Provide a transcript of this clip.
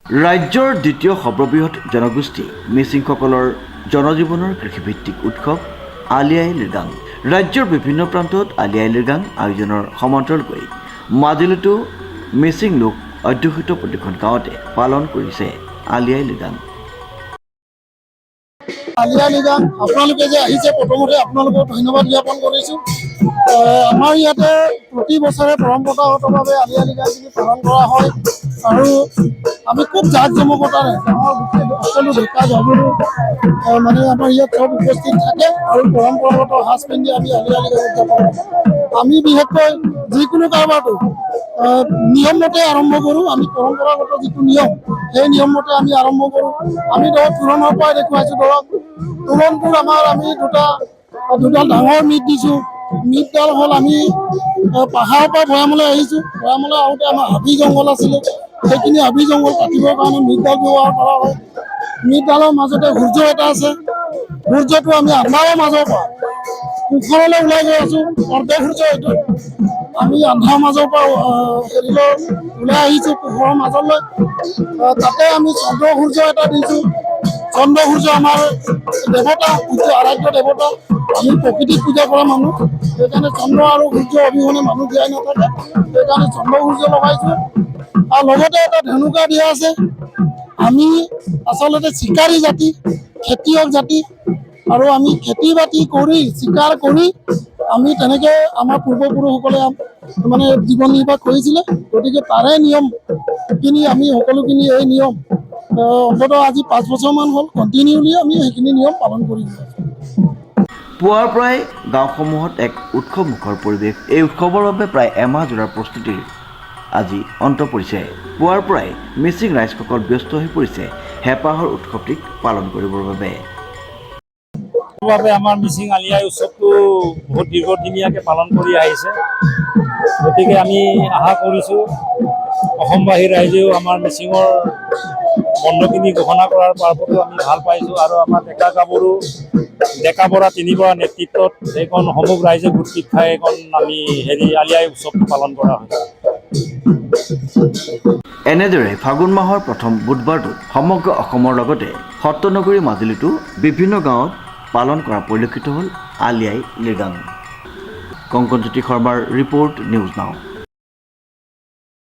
ৰাজ্যৰ দ্বিতীয় সৰ্ববৃহৎ জনগোষ্ঠী মিচিংসকলৰ জনজীৱনৰ কৃষিভিত্তিক উৎসৱ আলি আই লৃগাং। ৰাজ্যৰ বিভিন্ন প্ৰান্তত আলি আই লৃগাং আয়োজনৰ সমান্তৰালকৈ মাজুলীতো মিচিং লোক অধ্যুষিত প্ৰতিখন গাঁৱতে পালন কৰিছে আলি আই লৃগাং। আলি আই লৃগাং আপোনালোকে যে আহিছে, প্ৰথমতে আপোনালোকক ধন্যবাদ জ্ঞাপন কৰিছোঁ। আমাৰ ইয়াতে প্ৰতি বছৰে পৰম্পৰাগতভাৱে আলি আই লৃগাংখিনি পালন কৰা হয় আৰু আমি খুব জাক জমকতাৰে আমাৰ গোটেই সকলো ডেকা গাভৰু মানে আমাৰ ইয়াত চব উপস্থিত থাকে আৰু পৰম্পৰাগত সাজ পিন্ধি আমি আলি আই লৃগাং উদযাপন কৰোঁ। আমি বিশেষকৈ যিকোনো কাৰোবাৰটো নিয়ম মতে আৰম্ভ কৰোঁ। আমি পৰম্পৰাগত যিটো নিয়ম সেই নিয়ম মতে আমি আৰম্ভ কৰোঁ। আমি ধৰক তোৰণৰ পৰাই দেখুৱাইছোঁ। ধৰক তোৰণটোত আমি দুডাল ডাঙৰ মিট দিছোঁ। মিটডাল হ'ল আমি পাহাৰৰ পৰা ভৈয়ামলৈ আহিছোঁ। ভৈয়ামলৈ আহোঁতে আমাৰ হাবি জংঘল আছিলে, সেইখিনি হাবি জংঘল কাটিবৰ কাৰণে মিটডাল ব্যৱহাৰ কৰা হয়। মিটডালৰ মাজতে সূৰ্য এটা আছে। সূৰ্যটো আমি আন্ধাৰৰ মাজৰ পৰা পোহৰলৈ ওলাই গৈ আছোঁ। অৰ্ধ সূৰ্য এইটো আমি আন্ধাৰৰ মাজৰ পৰা হেৰিলৈ ওলাই আহিছোঁ পোহৰৰ মাজলৈ। তাতে আমি চন্দ্ৰ সূৰ্য এটা দিছোঁ। চন্দ্ৰ সূৰ্য আমাৰ দেৱতা, সূৰ্য আৰাধ্য দেৱতা। আমি প্ৰকৃতিক পূজা কৰা মানুহ, সেইকাৰণে চন্দ্ৰ আৰু সূৰ্য অবিহনে মানুহ জীয়াই নাথাকে। সেইকাৰণে চন্দ্ৰ সূৰ্য লগাইছোঁ আৰু লগতে এটা ধেনুকা দিয়া আছে। আমি আচলতে চিকাৰী জাতি, খেতিয়ক জাতি আৰু আমি খেতি বাতি কৰি চিকাৰ কৰি আমি তেনেকৈ আমাৰ পূৰ্বপুৰুষসকলে মানে জীৱন নিৰ্বাহ কৰিছিলে। গতিকে তাৰে নিয়মখিনি আমি সকলোখিনি এই নিয়ম অন্ততঃ আজি 5 বছৰমান হ'ল কণ্টিনিউলি আমি সেইখিনি নিয়ম পালন কৰি আছোঁ। পুৱাৰ পৰাই গাঁওসমূহত এক উৎসৱমুখৰ পৰিৱেশ। এই উৎসৱৰ বাবে প্ৰায় এমাহ জোৰাৰ প্ৰস্তুতিৰ আজি অন্ত পৰিছে। পুৱাৰ পৰাই মিচিং ৰাইজসকল ব্যস্ত হৈ পৰিছে হেঁপাহৰ উৎসৱটিক পালন কৰিবৰ বাবে। আমাৰ মিচিং আলি আই উৎসৱটো বহুত দীৰ্ঘদিনীয়াকৈ পালন কৰি আহিছে। গতিকে আমি আশা কৰিছোঁ অসমবাসী ৰাইজেও আমাৰ মিচিঙৰ বন্ধখিনি ঘোষণা কৰাৰ পাৰ্বতো আমি ভাল পাইছোঁ আৰু আমাৰ ডেকা বৰা 3 বৰা নেতৃত্বত এইখন সমগ্ৰ ৰাইজে গোট পিত খাই এইখন আমি আলি আই উৎসৱটো পালন কৰা হৈছে। এনেদৰে ফাগুন মাহৰ প্ৰথম বুধবাৰটোত সমগ্ৰ অসমৰ লগতে সত্ৰনগৰী মাজুলীতো বিভিন্ন গাঁৱত পালন কৰা পৰিলক্ষিত হ'ল আলি আই লৃগাং। কংকনজ্যোতি শৰ্মাৰ ৰিপৰ্ট, নিউজ নাও।